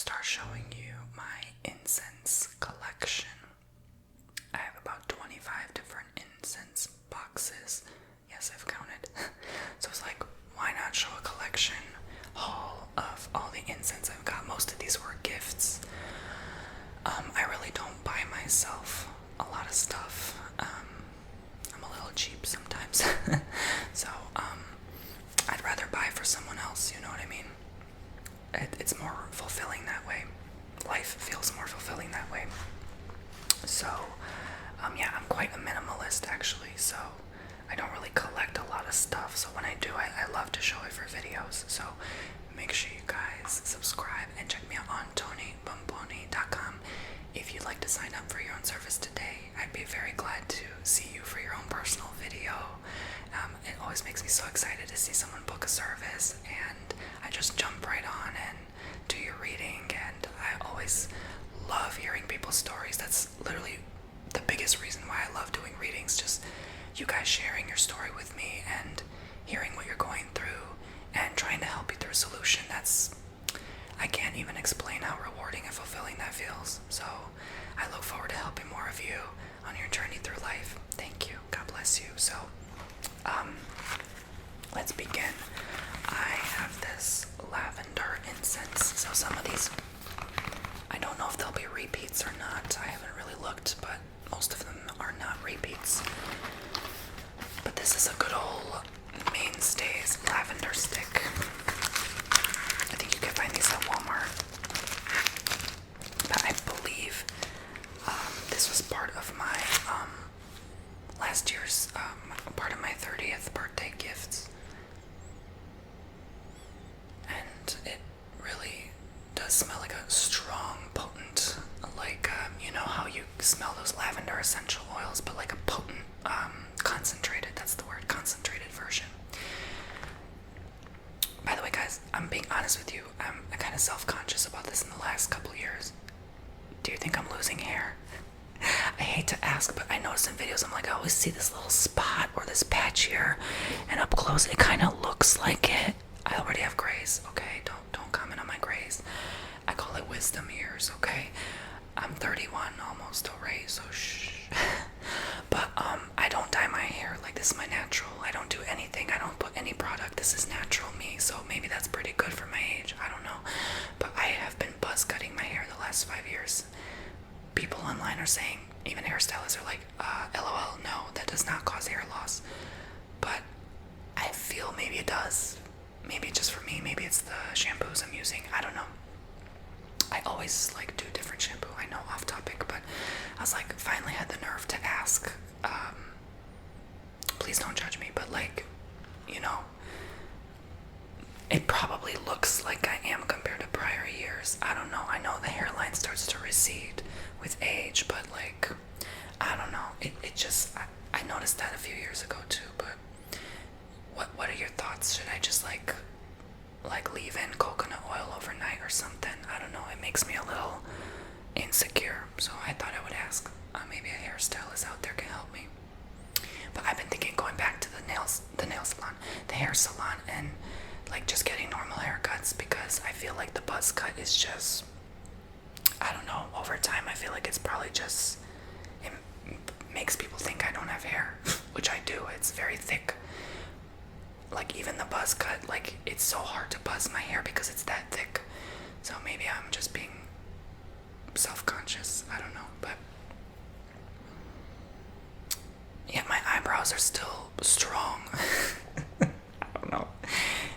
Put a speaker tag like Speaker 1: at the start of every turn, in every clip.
Speaker 1: start showing you my incense collection. I have about 25 different incense boxes. Yes, I've counted. So it's like, why not show a collection haul of all the incense I've got? Most of these were gifts. I really don't buy myself a lot of stuff. I'm a little cheap sometimes. So, I'd rather buy for someone else, you know what I mean? It's more fulfilling that way. Life feels more fulfilling that way. So, yeah, I'm quite a minimalist actually, so I don't really collect a lot of stuff. So when I do, I love to show it for videos. So make sure you guys subscribe and check me out on Bomboni.com. If you'd like to sign up for your own service today, I'd be very glad to see you for your own personal video. It always makes me so excited to see someone book a service, and I just jump right on and do your reading, and I always love hearing people's stories. That's literally the biggest reason why I love doing readings, just you guys sharing your story with me and hearing what you're going through and trying to help you through a solution. I can't even explain how rewarding and fulfilling that feels. So I look forward to helping more of you on your journey through life. Thank you. God bless you. So, let's begin. I have this lavender incense. So some of these, I don't know if they'll be repeats or not. I haven't really looked, but most of them are not repeats. But this is a good old mainstays lavender stick. I think you can find these at Walmart. But I believe this was part of my last year's, part of my 30th birthday gifts. And it really does smell like a strong, potent, like, you know how you smell those lavender essential oils, but like a potent, concentrated, that's the word, concentrated version. By the way, guys, I'm being honest with you. I'm kind of self-conscious about this in the last couple years. Do you think I'm losing hair? I hate to ask, but I notice in videos, I'm like, I always see this little spot or this patch here, and up close, it kind of looks like it. I already have grays, okay? Don't comment on my grays. I call it wisdom years, okay? I'm 31 almost already, so shh. But I don't dye my hair. Like, this is my natural. I don't do anything. I don't put any product. This is natural me, so maybe that's pretty good for my age. I don't know. But I have been buzz cutting my hair the last 5 years. People online are saying, even hairstylists are like, LOL, no, that does not cause hair loss. But I feel maybe it does. Maybe just for me, maybe it's the shampoos I'm using. I don't know. I always like do different shampoo. I know, off topic, but I was like, finally had the nerve to ask. Please don't judge me, but like, you know, it probably looks like I am compared to prior years. I don't know. I know the hairline starts to recede with age, but like, I don't know. It just, I noticed that a few years ago too, but what are your thoughts? Should I just like leave in coconut oil overnight or something? I don't know. It makes me a little insecure, so I thought I would ask. Maybe a hairstylist out there can help me. But I've been thinking going back to the hair salon, and like just getting normal haircuts, because I feel like the buzz cut is just, I don't know, over time I feel like it's probably just, it makes people think I don't have hair, which I do. It's very thick. Like even the buzz cut, like it's so hard to buzz my hair because it's that thick. So maybe I'm just being self-conscious. I don't know, but yeah, my eyebrows are still strong. I don't know.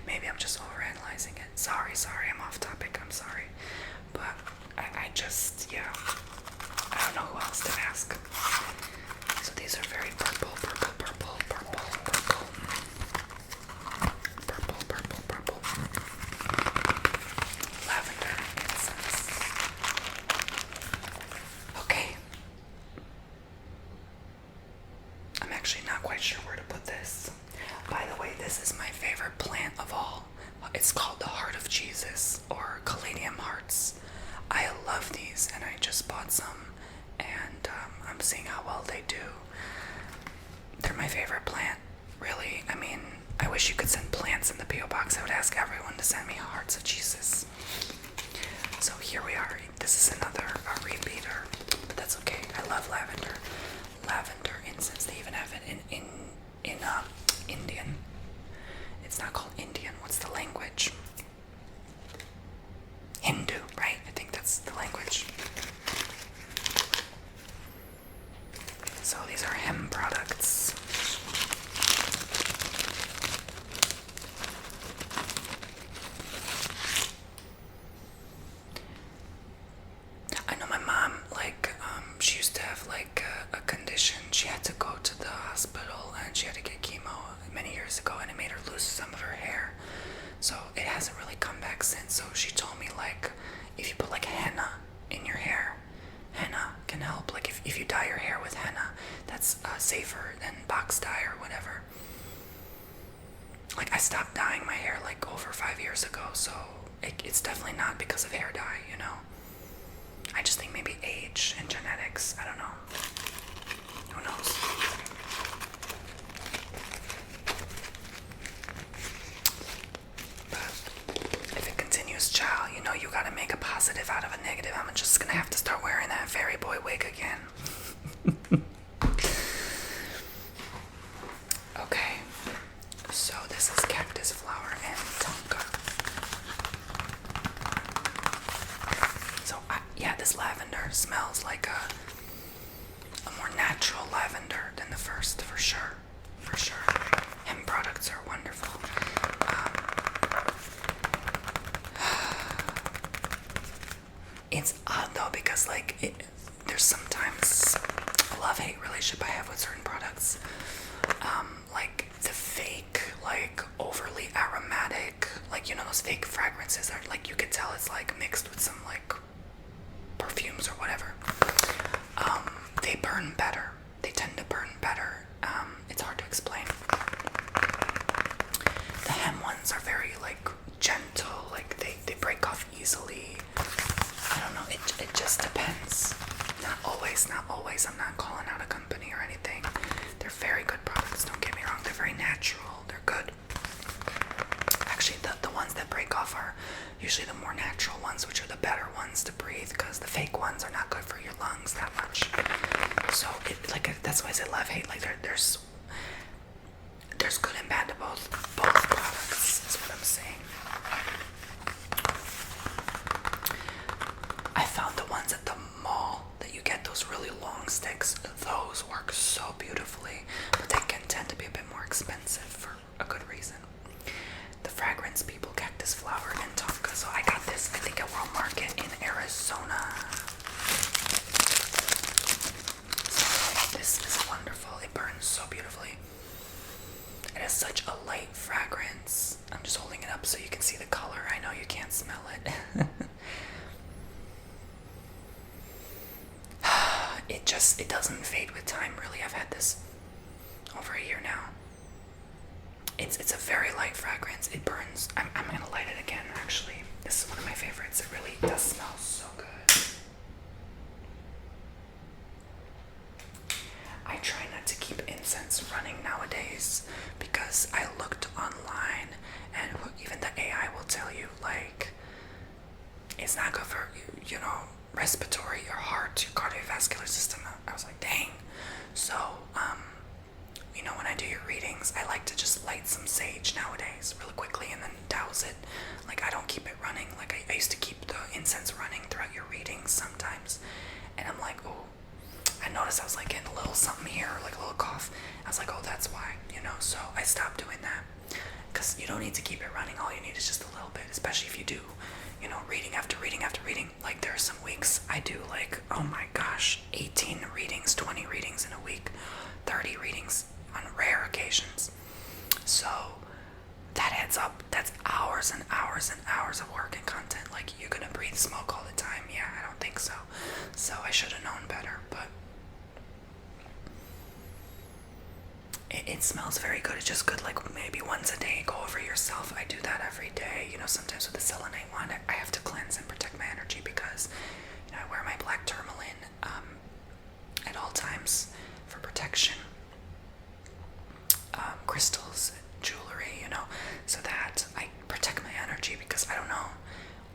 Speaker 1: Maybe I'm just overanalyzing it. Sorry, I'm off topic. I'm sorry. But I just, yeah, I don't know who else to ask. So these are very purple. Lavender incense. Okay. I'm actually not quite sure where to put this. By the way, this is my favorite plant of all. It's called the Heart of Jesus, or Caladium Hearts. I love these, and I just bought some, and I'm seeing how well they do. They're my favorite plant, really. I mean, I wish you could send plants in the P.O. box. I would ask everyone to send me hearts of Jesus. So here that's the language. So these are hemp products. I know my mom, she used to have a condition. She had to go to the hospital and she had to get chemo many years ago, and it made her lose some of her hair. So it hasn't really come back since. So she told me if you put henna in your hair, henna can help. If you dye your hair with henna, that's safer than box dye or whatever. I stopped dyeing my hair over 5 years ago, so it's definitely not because of hair dye, I just think maybe age and genetics. I don't know. Who knows? But if it continues, child, you gotta make a positive out of a negative. I'm just gonna have to start wearing that fairy boy wig again. Okay, so this is cactus flower and tonka. So this lavender smells like a more natural lavender than the first, for sure. For sure. Hemp products are wonderful. It's odd though, because there's sometimes a love-hate relationship I have with certain products. The fake, overly aromatic, those fake fragrances are you could tell it's mixed with some perfumes or whatever. They burn better. They tend to burn better. It's hard to explain. The hem ones are very gentle, they break off easily. I don't know, it just depends. Not always. I'm not calling out a company or anything. They're very good products, don't get me wrong. They're very natural. They're good. Actually, the ones that break off are usually the more natural ones, which are the better ones to breathe, because the fake ones are not good for your lungs that much. So that's why I said love-hate. There's good and bad to both products, is what I'm saying. I found the ones at the mall that you get, those really long sticks. Those work so beautifully, but they can tend to be a bit more expensive for a good reason. The fragrance people, cactus flower and tonka. So I got this, I think, at World Market in Arizona. So this is wonderful. It burns so beautifully. It has such a light fragrance. I'm just holding it up so you can see the color. I know you can't smell it. It doesn't fade with time, really. I've had this over a year now. It's a very light fragrance. It burns. I'm gonna light it again, actually. This is one of my favorites. It really does smell so good. I try not to keep incense running nowadays because I looked online, and even the AI will tell you it's not good for respiratory or heart, cardiovascular system. I was like, dang. So when I do your readings, I like to just light some sage nowadays really quickly and then douse it. I don't keep it running. I used to keep the incense running throughout your readings sometimes, and I'm like, oh, I noticed I was getting a little something here, a little cough. I was like, oh, that's why, so I stopped doing that, because you don't need to keep it running. All you need is just a little bit, especially if you do reading after reading after reading. There are some weeks I do oh my gosh, 18 readings, 20 readings in a week, 30 readings on rare occasions. So that adds up. That's hours and hours and hours of work and content. You're gonna breathe smoke all the time? Yeah, I don't think so. So I should have known better, but it smells very good. It's just good maybe once a day. Go over yourself. I do that every day. Sometimes with the selenite wand, I have to cleanse and protect my energy because I wear my black tourmaline at all times for protection. Crystals, jewelry, so that I protect my energy, because I don't know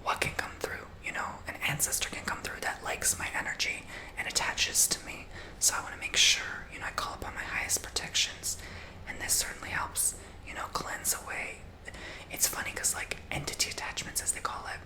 Speaker 1: what can come through. An ancestor can come through that likes my energy and attaches to me. So I want to make sure, I call upon my highest protections, and this certainly helps, cleanse away. It's funny because entity attachments, as they call it,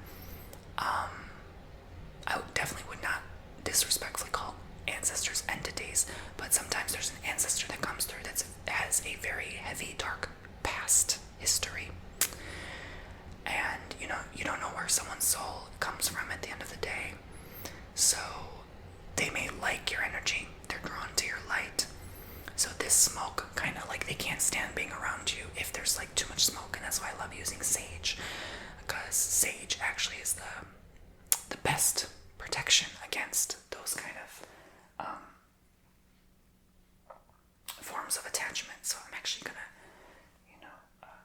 Speaker 1: comes from at the end of the day. So they may like your energy. They're drawn to your light. So this smoke kind of like they can't stand being around you if there's like too much smoke, and that's why I love using sage, because sage actually is the best protection against those kind of forms of attachment. So I'm actually gonna,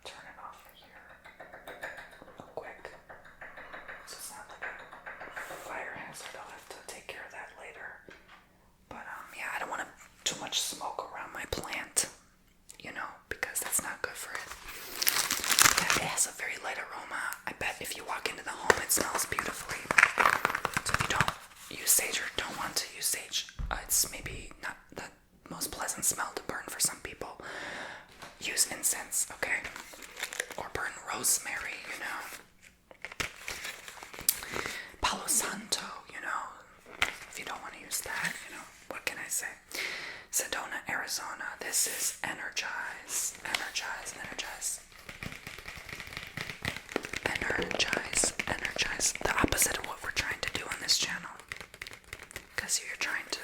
Speaker 1: turn it off here real quick. So it's not like a fire hazard. I'll have to take care of that later. But yeah, I don't want too much smoke around my plant, because that's not good for it. It has a very light aroma. I bet if you walk into the home, it smells beautifully. So if you don't use sage or don't want to use sage, it's maybe not the most pleasant smell to burn for some people. Use incense, okay? Or burn rosemary, Palo Santo, if you don't want to use that, what can I say? Sedona, Arizona. This is energize, energize, energize. Energize, energize. The opposite of what we're trying to do on this channel. Because you're trying to.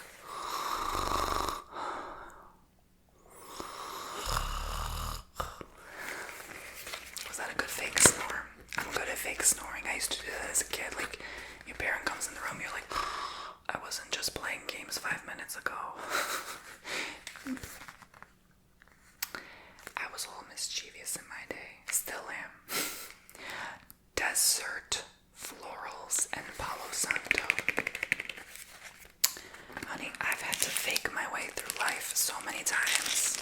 Speaker 1: Was that a good fake snore? I'm good at fake snoring. I used to do that as a kid. Like, your parent comes in the room, you're like, I wasn't just playing games 5 minutes ago. I was a little mischievous in my day. Still am. Desert florals and Palo Santo. Honey, I've had to fake my way through life so many times.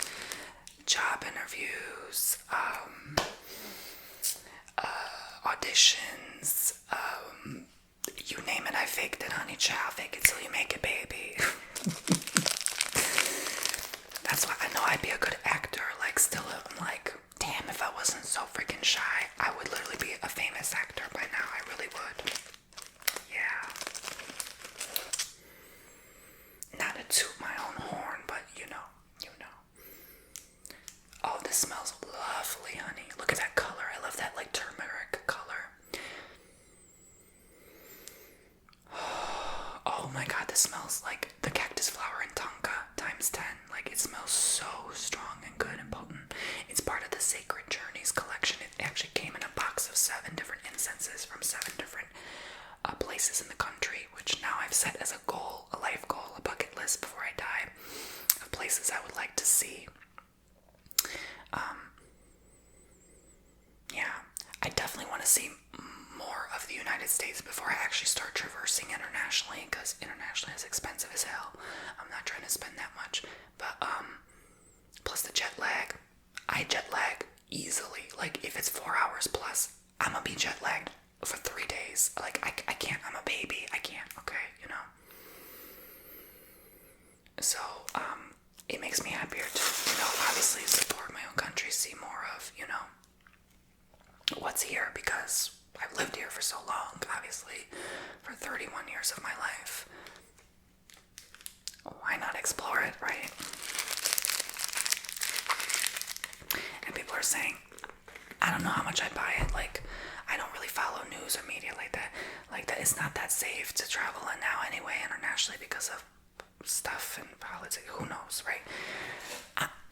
Speaker 1: Job interviews, auditions, you name it, I faked it, honey child. Fake it till you make it, baby. That's why I know I'd be a good actor. Like, still, I'm like, damn, if I wasn't so freaking shy, I would literally be a famous actor by now. I really would. Yeah. Not to toot my own horn, but you know. Oh, this smells lovely, honey. Look at that color. I love that, like, turmeric color. Oh my god, this smells like the cactus flower in Tonka times 10. Like, it smells so strong and good and potent. It's part of the Sacred Journeys collection. It actually came in a box of 7 different incenses from 7 different places in the country, which now I've set as a goal, a life goal, a bucket list before I die, of places I would like to see. Yeah, I definitely want to see more of the United States before I actually start traversing internationally, because internationally is expensive as hell. I'm not trying to spend that much, but plus the jet lag. I jet lag easily. Like, if it's 4 hours plus, I'm gonna be jet lagged for 3 days. Like, I can't. I'm a baby. I can't. Okay, So it makes me happier to obviously support my own country, see more of what's here, because I've lived here for so long, obviously, for 31 years of my life. Why not explore it, right? And people are saying, I don't know how much I'd buy it. Like, I don't really follow news or media like that. Like, that it's not that safe to travel in now anyway, internationally, because of stuff and politics. Who knows, right?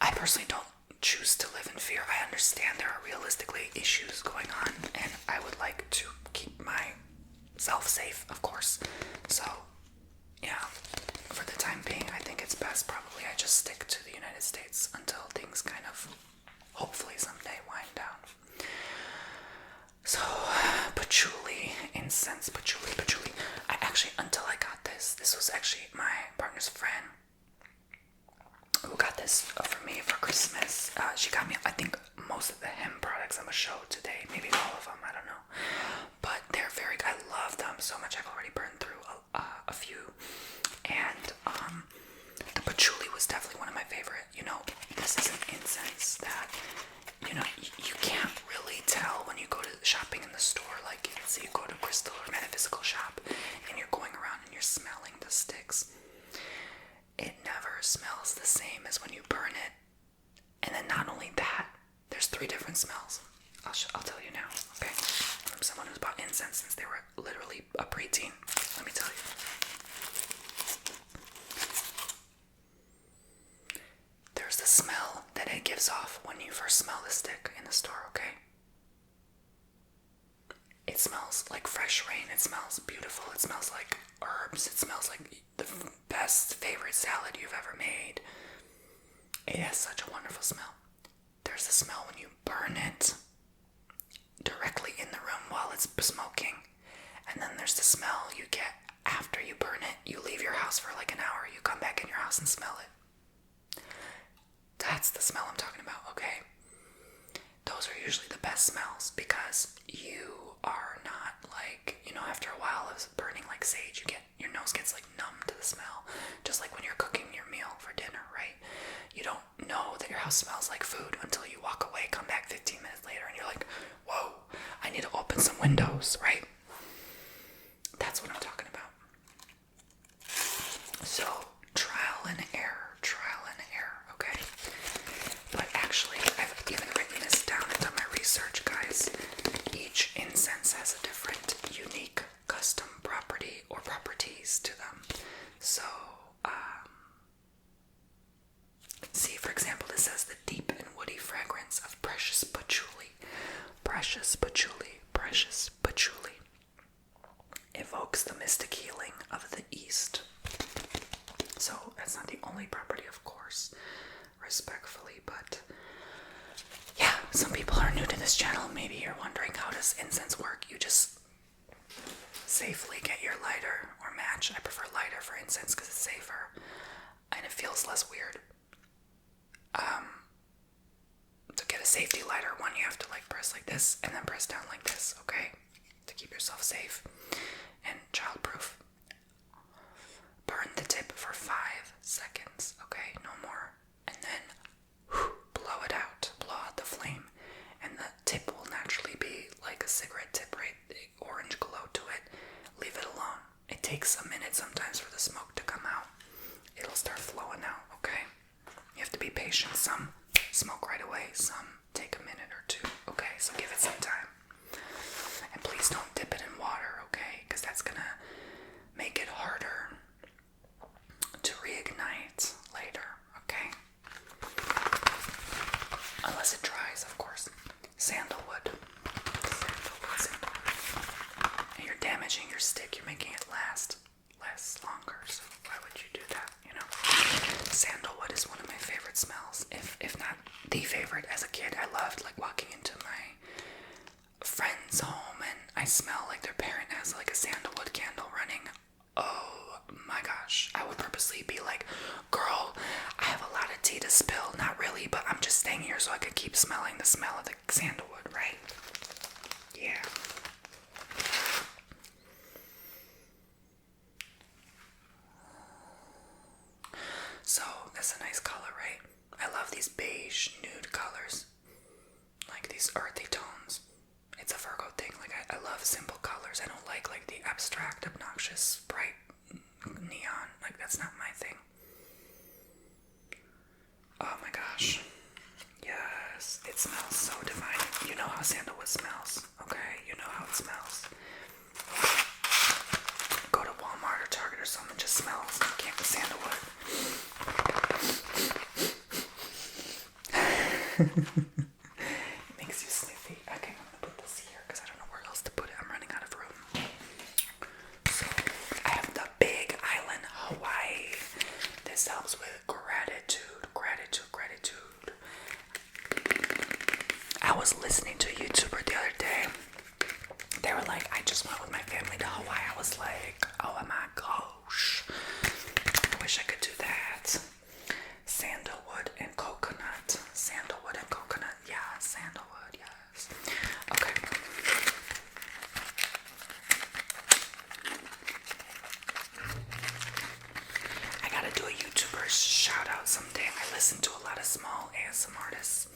Speaker 1: I personally don't choose to live in fear. I understand there are realistically issues going on, and I would like to keep myself safe, of course. So, yeah, for the time being, I think it's best probably I just stick to the United States until things kind of, hopefully someday, wind down. So, patchouli, incense, patchouli. I actually, until I got this was actually my partner's friend who got this for me for Christmas. She got me, I think, most of the hemp products I'm gonna show today. Maybe all of them, I don't know. But they're very good. I love them so much. I've already burned through a few. And the patchouli was definitely one of my favorite. This is an incense that, you can't really tell when you go to shopping in the store. Like, say you go to crystal or metaphysical shop and you're going around and you're smelling the sticks. It never smells the same as when you burn it. And then not only that, there's 3 different smells. I'll tell you now, okay? From someone who's bought incense since they were literally a preteen. Let me tell you. There's the smell that it gives off when you first smell the stick in the store, okay? It smells like fresh rain. It smells beautiful. It smells like herbs. It smells like the best favorite salad you've ever made. It has such a wonderful smell. There's the smell when you burn it directly in the room while it's smoking. And then there's the smell you get after you burn it. You leave your house for like an hour. You come back in your house and smell it. That's the smell I'm talking about, okay? Those are usually the best smells because you are not like, after a while of burning like sage, your nose gets like numb to the smell. Just like when you're cooking your meal for dinner, right? You don't know that your house smells like food until you walk away, come back 15 minutes later, and you're like, whoa, I need to open some windows, right? That's what I'm talking about. So, trial and error, okay? But actually, I've even written this down and done my research, guys. Each incense has a different, unique, custom property or properties to them. So, see, for example, this says the deep and woody fragrance of precious patchouli. Precious patchouli, precious patchouli. Evokes the mystic healing of the East. So, that's not the only property, of course, respectfully, but yeah, some people are new to this channel. Maybe you're wondering, how does incense work? You just safely get your lighter or match. I prefer lighter for incense because it's safer and it feels less weird. To get a safety lighter, one, you have to like press like this and then press down like this, okay? To keep yourself safe and childproof. Burn the tip for 5 seconds, okay? No more. And then blow it out. Blow out the flame. And the tip will naturally be like a cigarette tip, right? The orange glow to it. Leave it alone. It takes a minute sometimes for the smoke to come out. It'll start flowing out, okay? You have to be patient. Some smoke right away. Some take a minute or two, okay? So give it some time. And please don't dip it in water, okay? Because that's gonna make it harder to reignite later, okay? Unless it dries, of course. Sandalwood. And you're damaging your stick. You're making it last longer. So why would you do that, Sandalwood is one of my favorite smells. If not the favorite. As a kid, I loved like walking into my friend's home and I smell like their parent has like a sandalwood candle running. Oh my gosh. I would purposely be like, girl, I have a lot of tea to spill. Not really, but I'm just staying here so I could keep smelling the smell of the sandalwood, right? Yeah. So, that's a nice color, right? I love these beige nude colors. Like these earthy tones. It's a Virgo thing. Like, I love simple colors. I don't like the abstract, obnoxious, bright neon. Like, that's not my thing. Oh my gosh. Yes, it smells so divine. You know how sandalwood smells, okay? You know how it smells. Go to Walmart or Target or something, just smells. You can't get sandalwood. It makes you sniffy. Okay, I'm gonna put this here because I don't know where else to put it. I'm running out of room. So, I have the Big Island, Hawaii. This helps with gratitude. I was listening to a YouTuber the other day. They were like, I just went with my family to Hawaii. I was like, oh my gosh. I wish I could do that. Sandalwood and coconut. Sandalwood and coconut. Yeah, sandalwood, yes. Okay. I gotta do a YouTuber shout out someday. I listen to a lot of small ASM artists.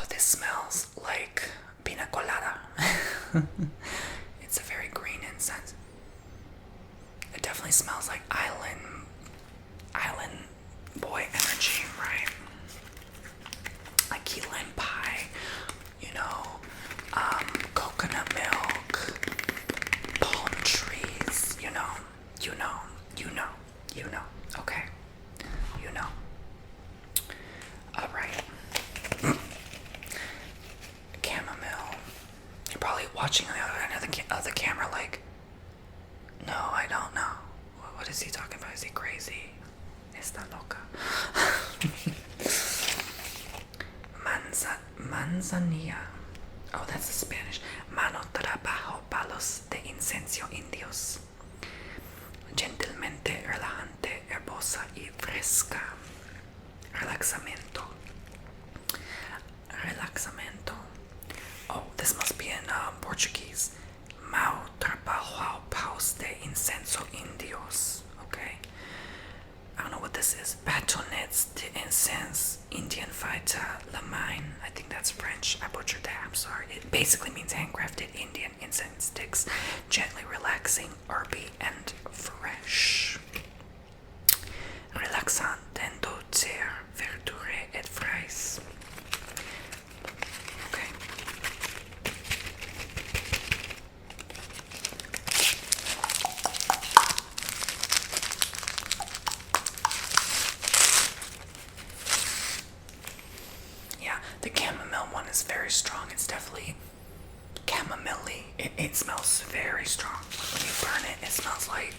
Speaker 1: This smells like pina colada. It's a very green incense. It definitely smells like island boy energy, right? Like watching on the other end of the camera like, no, I don't know. What is he talking about? Is he crazy? Está loca. Manzanilla. Oh, that's the Spanish. Mano trabajo palos de incenso indios. Gentilmente relajante, herbosa y fresca. Relaxamento. Oh, this must be in Portuguese. Mau trabajo palos de incenso indios. Okay. I don't know what this is. Bâtonnets d'Incense, Indian Vita, La Mine. I think that's French. I butchered that. I'm sorry. It basically means handcrafted Indian incense sticks, gently relaxing, herby, and fresh. Relaxant en douceur, verdure et frais. Okay. The chamomile one is very strong. It's definitely chamomile-y. It smells very strong. When you burn it, it smells like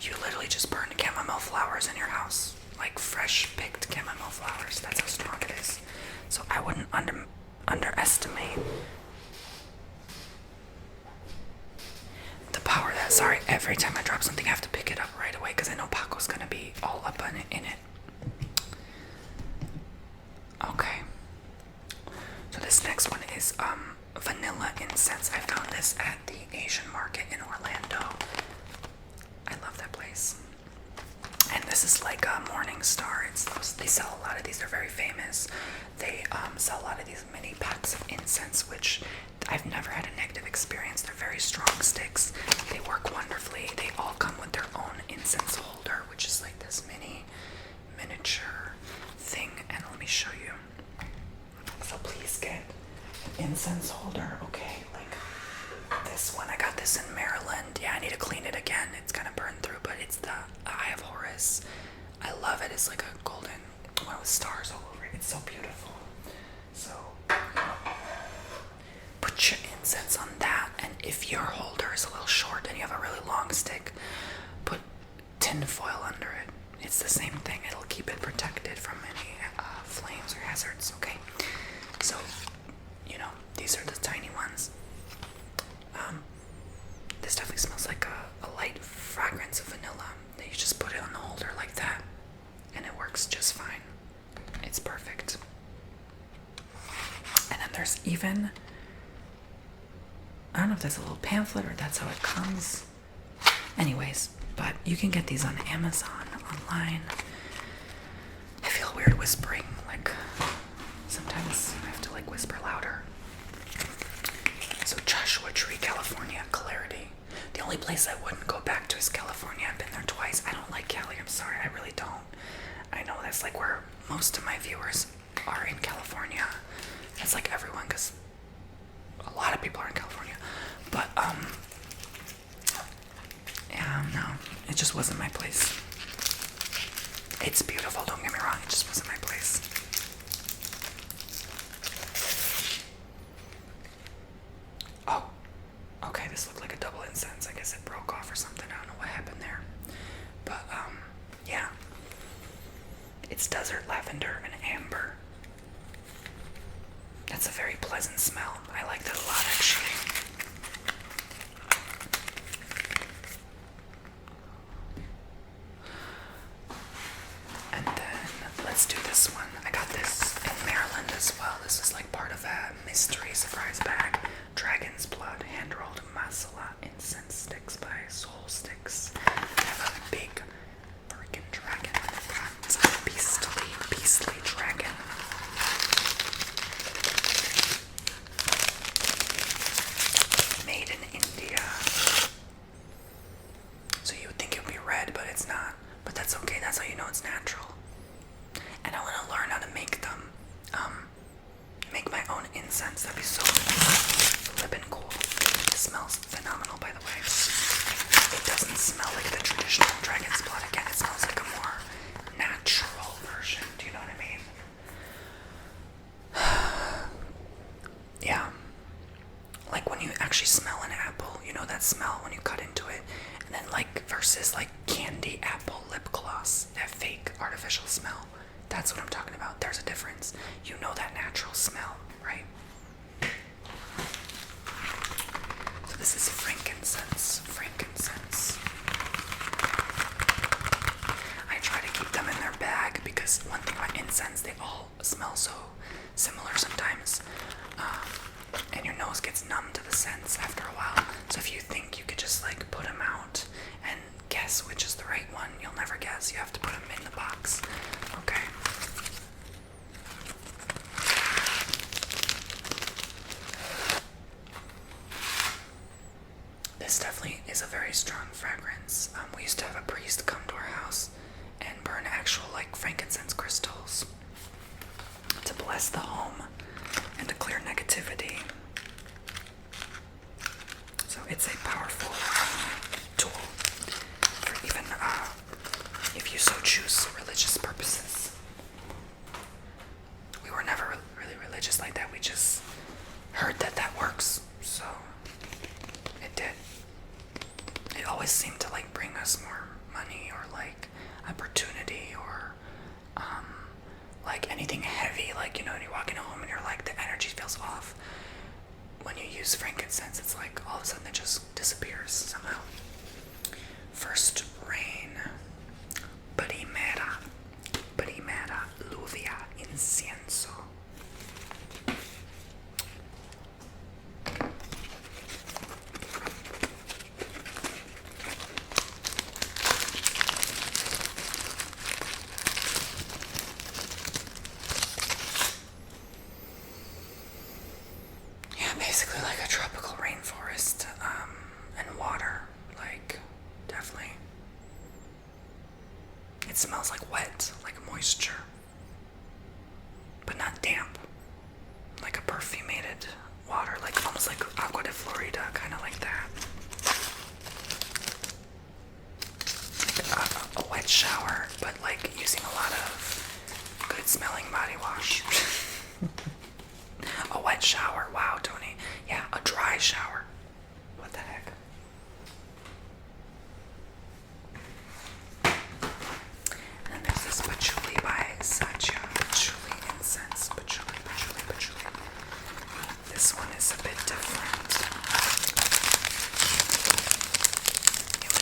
Speaker 1: you literally just burned chamomile flowers in your house. Like fresh picked chamomile flowers. That's how strong it is. So I wouldn't underestimate the power of that. Sorry, every time I drop something I have to pick it up right away because I know Paco's gonna be all up on it in it. Okay. So this next one is vanilla incense. I found this at the Asian market in Orlando. I love that place. And this is like a Morning Star. They sell a lot of these. They're very famous. They sell a lot of these mini packs of incense, which I've never had a negative experience. They're very strong sticks. They work wonderfully. They all come with their own incense holder, which is like this miniature thing. And let me show you. So please get an incense holder, okay? Like this one. I got this in Maryland. Yeah, I need to clean it again. It's kind of burned through, but it's the Eye of Horus. I love it. It's like a golden one with stars all over it. It's so beautiful. So put your incense on that, and if your holder is a little short and you have a really long stick, put tin foil under it. It's the same thing. It'll keep it protected from any flames or hazards, okay? So, these are the tiny ones. This definitely smells like a light fragrance of vanilla. You just put it on the holder like that, and it works just fine. It's perfect. And then there's even, I don't know if that's a little pamphlet or that's how it comes. Anyways, but you can get these on Amazon, online. I feel weird whispering, like sometimes I have to like whisper louder. So Joshua Tree, California, Clarity. The only place I wouldn't go back to is California. I've been there twice. I don't like Cali. I'm sorry. I really don't. I know that's like where most of my viewers are in California. That's like everyone, because a lot of people are in California. But, yeah, no. It just wasn't my place. It's beautiful, don't get me wrong. It just wasn't my place. Oh, okay, this looked like a double incense. I guess it broke off or something. I don't know what happened there. But, yeah. It's desert lavender and amber. That's a very pleasant smell. I like that a lot, actually. And then, let's do this one. I got this in Maryland as well. This is like part of a mystery surprise bag. Dragon's Blood, hand-rolled masala incense sticks by Soul Sticks. I have a big freaking dragon. It's a beastly dragon. Made in India. So you would think it would be red, but it's not. But that's okay. That's how you know it's natural. And I want to learn how to make them. Make my own incense. That'd be so flippin' cool. It smells phenomenal, by the way. It doesn't smell like the traditional dragon's blood. Again, it smells like a more natural version. Do you know what I mean? Yeah. Like when you actually smell an apple, you know that smell when you cut into it, and then like versus like candy apple lip gloss, that fake artificial smell. That's what I'm talking about. There's a difference. You know that natural smell, right? So this is frankincense. Frankincense. I try to keep them in their bag because one thing about incense, they all smell so similar sometimes. And your nose gets numb to the scents after a while. So if you think you could just like put them out and guess which is the right one, you'll never guess. You have to put them in the box. Okay. This definitely is a very strong fragrance. We used to have a priest come to our house and burn actual like frankincense crystals to bless the home and to clear negativity. So it's a powerful tool for even if you so choose religious purposes. We were never really religious like that. We just heard that that works, so it did. It always seemed to like bring us more money or like opportunity or like anything heavy, like, you know, when you walk in a home and you're like the energy feels off. When you use frankincense, it's like all of a sudden it just disappears somehow. First rain. Primera lluvia incienso. Basically like a tropical rainforest, and water, like, definitely. It smells like wet, like moisture, but not damp, like a perfumated water, like almost like agua de Florida, kind of like that. Like a wet shower, but like using a lot of good smelling body wash. A wet shower, wow, Tony. Yeah, a dry shower. What the heck? And then there's this pachuli by Satya. Pachuli incense. Pachuli. This one is a bit different.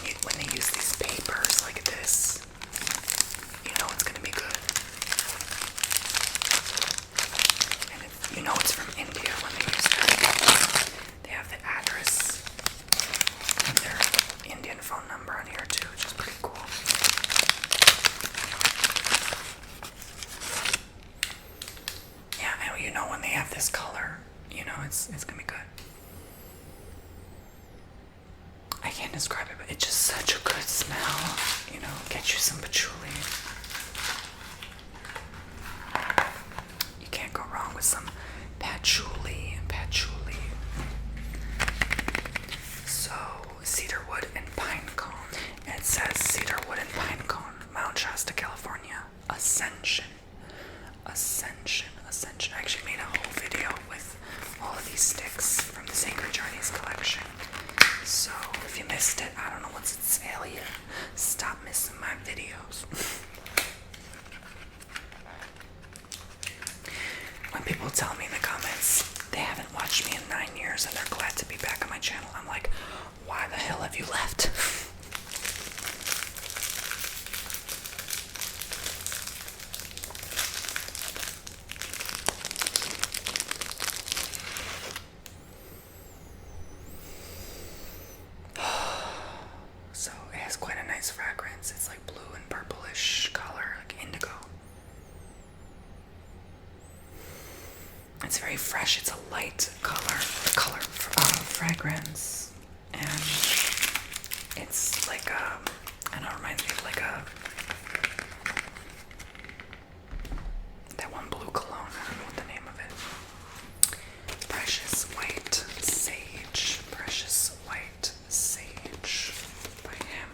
Speaker 1: And when they use these papers like this, you know it's gonna be good. You know it's from India when they use that. They have the address and their Indian phone number on here too, which is pretty cool. Yeah, and you know when they have this color, you know it's gonna be good. I can't describe it, but it's just such a good smell. You know, get you some patchouli. You can't go wrong with some patchouli. So, cedarwood and pine cone. It says cedarwood and pine cone, Mount Shasta, California. Ascension. I actually made a whole video with all of these sticks from the Sacred Journeys collection. So, if you missed it, I don't know what's to tell you. Stop missing my videos. When people tell me in the comments they haven't watched me in 9 years and they're glad to be back on my channel, I'm like, why the hell have you left? So it has quite a nice fragrance. It's like blue and purplish color, like indigo. It's very fresh. It's a light fragrance, and it's like I don't know, it reminds me of like that one blue cologne. I don't know what the name of it. Precious White Sage by Hem.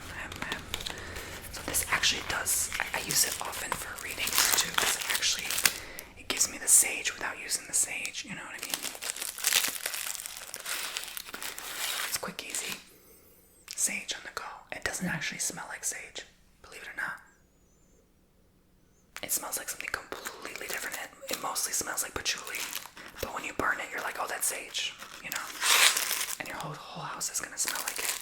Speaker 1: So this actually does. I use it often for readings too, because it gives me the sage without using the sage, you know what I mean? sage on the go. It doesn't actually smell like sage, believe it or not. It smells like something completely different. It mostly smells like patchouli, but when you burn it, you're like, oh, that's sage, you know? And your whole house is gonna smell like it.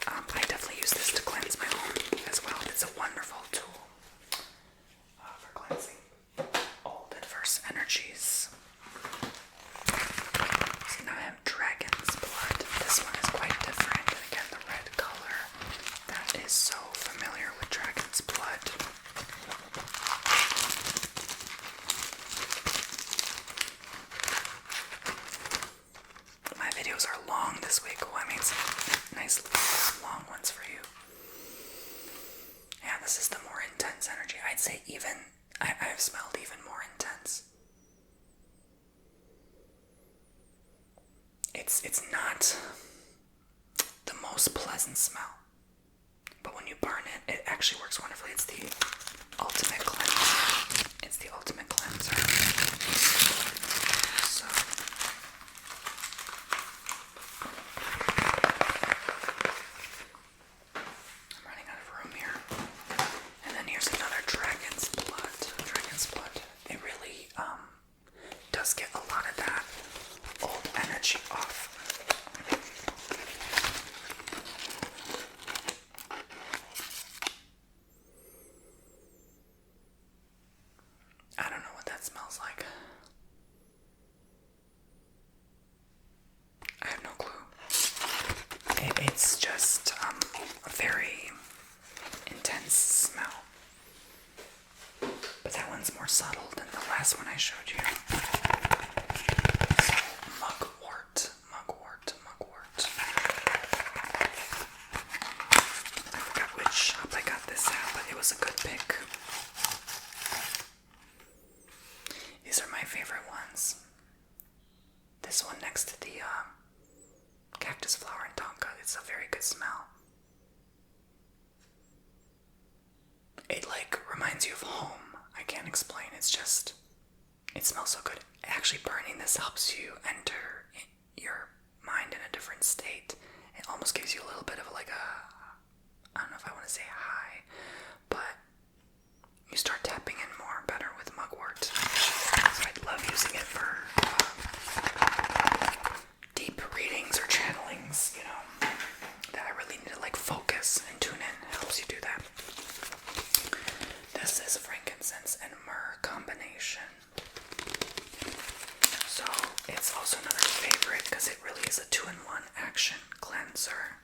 Speaker 1: I definitely use this to cleanse my home as well. It's a wonderful tool for cleansing old adverse energies. So now I have dragon's blood. This one is quite different. And again, the red color, that is so familiar with dragon's blood. My videos are long this week. Oh, I made some nice long ones for you. Yeah, this is the more intense energy. I'd say even, I've smelled even more intense. It's not the most pleasant smell, but when you burn it, it actually works wonderfully. It's the ultimate cleanser. It's the ultimate cleanser. So, I'm running out of room here. And then here's another dragon's blood. Dragon's blood. It really does get a lot of that old energy off. I don't know what that smells like. I have no clue. It's just a very intense smell. But that one's more subtle than the last one I showed you. So, mugwort. I forgot which shop I got this at, but it was a good pick. These are my favorite ones. This one next to the cactus flower and tonka. It's a very good smell. It reminds you of home. I can't explain. It's just, it smells so good. Actually, burning this helps you enter your mind in a different state. It almost gives you a little bit of I don't know if I want to say high, but you start tapping in more better with mugwort. So I love using it for deep readings or channelings, you know, that I really need to focus and tune in. It helps you do that. This is frankincense and myrrh combination. So it's also another favorite because it really is a 2-in-1 action cleanser.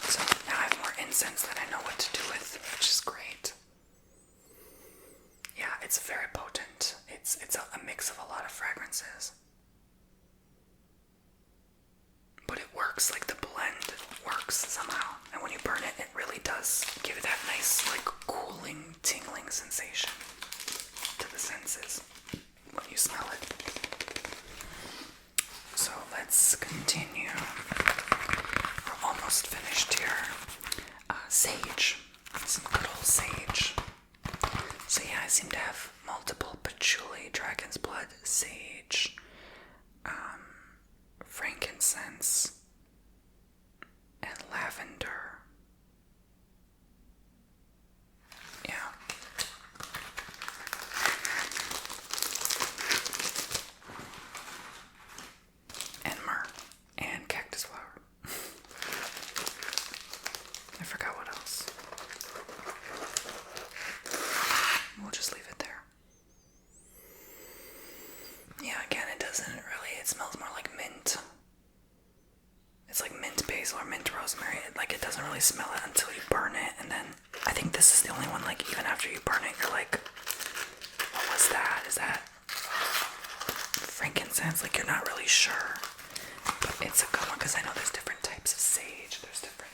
Speaker 1: So now I have more incense that I know what to do with, which is great. Yeah, it's very potent. It's a mix of a lot of fragrances. But it works, the blend works somehow. And when you burn it, it really does give it that nice, cooling, tingling sensation to the senses when you smell it. So let's continue. We're almost finished here. Sage. Some good old sage. So yeah, I seem to have multiple patchouli, dragon's blood, sage, frankincense, and lavender. Yeah. And myrrh. And cactus flower. I forgot what else. We'll just leave it there. Yeah, again, it smells more like mint. It's like mint basil or mint rosemary. It doesn't really smell it until you burn it, and then I think this is the only one, even after you burn it, you're like, what was that? Is that frankincense? You're not really sure. But it's a good one, because I know there's different types of sage. There's different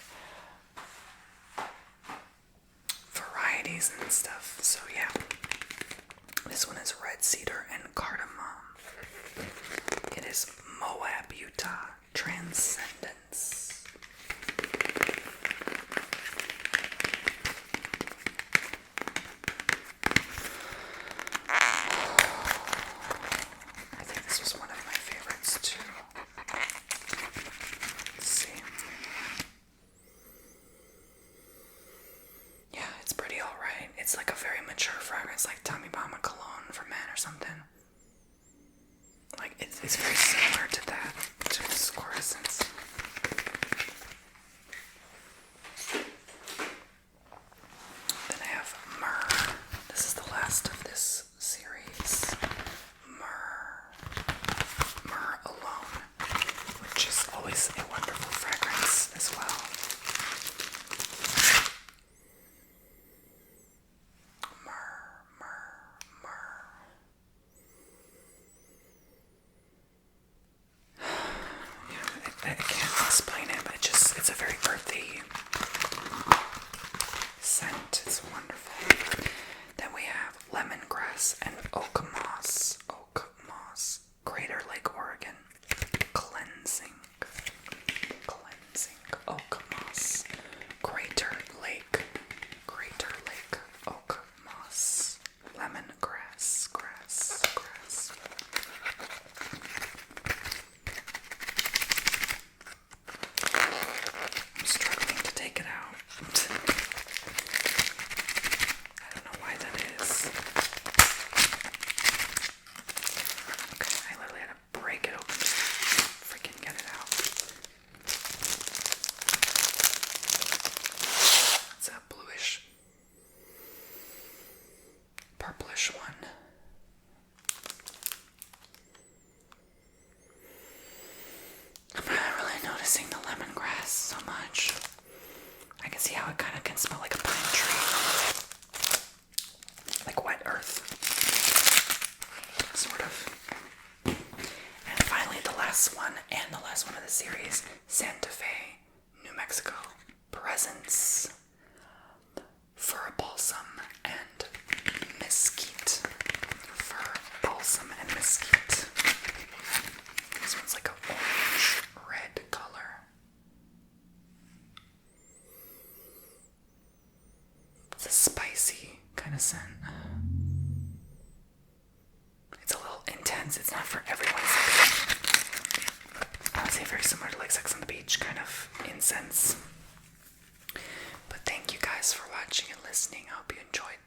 Speaker 1: varieties and stuff. So yeah. This one is red cedar and cardamom. It is Moab, Utah, Transcendence. something. Like, it's very similar to that, to this Incense. Then I have myrrh. This is the last of this series. Myrrh alone, which is always a wonderful fragrance as well. I can't explain it, but it's a very earthy scent. It's wonderful. Then we have lemongrass and oak moss. Crater Lake, Oregon. Cleansing oak moss. Crater Lake, oak moss. Lemongrass, grass. I'm struggling to take it out. I don't know why that is. Okay, I literally had to break it open to freaking get it out. It's a bluish, purplish one. I'm not really noticing the lemongrass so much. I can see how it kind of can smell like a pine tree. Like wet earth. Sort of. And finally, the last one of the series, Santa Fe, New Mexico. Presence, fir balsam, and mesquite. Fir balsam and mesquite. This one's like an orange-red color. It's a spicy kind of scent. It's a little intense. It's not for everyone. I would say very similar to like Sex on the Beach kind of incense. But thank you guys for watching and listening. I hope you enjoyed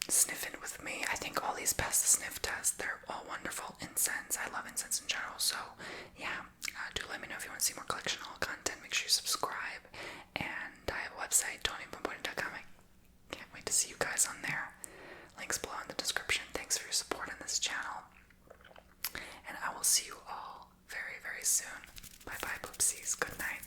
Speaker 1: sniffing with me. I think all these pass the sniff test. They're all wonderful incense. I love incense in general. So yeah, do let me know if you want to see more collection haul content. Make sure you subscribe. And I have a website, TonyBomboni.com. I can't wait to see you guys on there. Links below in the description. Thanks for your support on this channel. And I will see you all very, very soon. Bye bye, poopsies. Good night.